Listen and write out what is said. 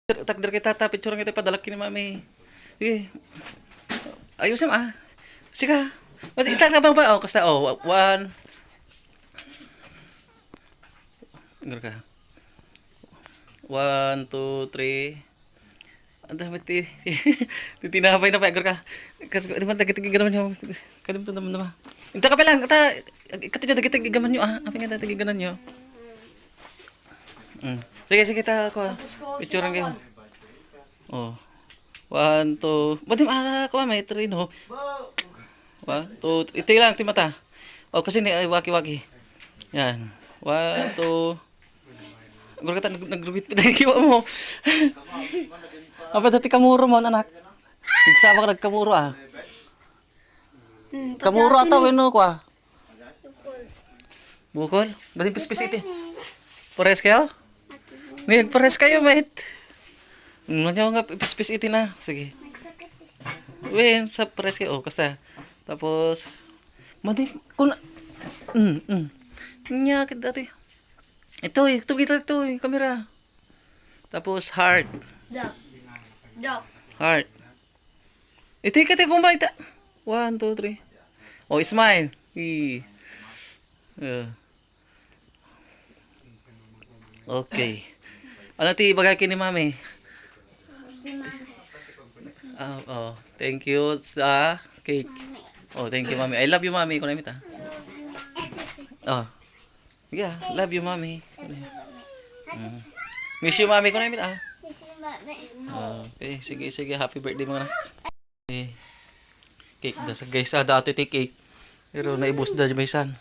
Takder kita tapit curang kita padalak kini mami. Sige. Ayusin ah. Sige. Mati itak na ba? Oh, kasta oh. One. Enggak ka. 1, 2, 3. Anda mati. Titinapay na pa agar ka. Di man tagi ganan nyo. Kadim to naman. Inta ka pa lang kata katyo dagi gaman nyo ah. Apa nga tagi ganan nyo? Sige ta ko. Picture kayo. Oh. 1, 2. Badim ko may 3 no. 1, 2. Ito lang ti mata. Oh kasi ni waki-waki. Yan. 1, 2. Gura kata nagrugit pa dahil kiwa mo. Apa dati kamuro mo anak? Nagsama ka nagkamuro ah. Kamuro ataw no ko ah. Bukol? Dati pispis iti. Pores kayo? Ngayon, pores kayo mate. Manyaw nga pispis iti na. Sige. Wen sa pores kayo. Oh, kasta. Tapos madi kun nya kita dati. Ito kita yung kamera. Tapos heart. Heart. Ito yung kati kumbay. 1, 2, 3. Oh, smile. Okay. Ano ti bagay kini mami? Thank you sa cake. Oh, thank you mami. I love you mami. Kuno imita. Oh. Yeah, love you mami. Miss you mami kuno imita. Okay, sige, happy birthday mga. Okay. Cake da sa guys, ada ato ti cake. Pero naibos da jud may san.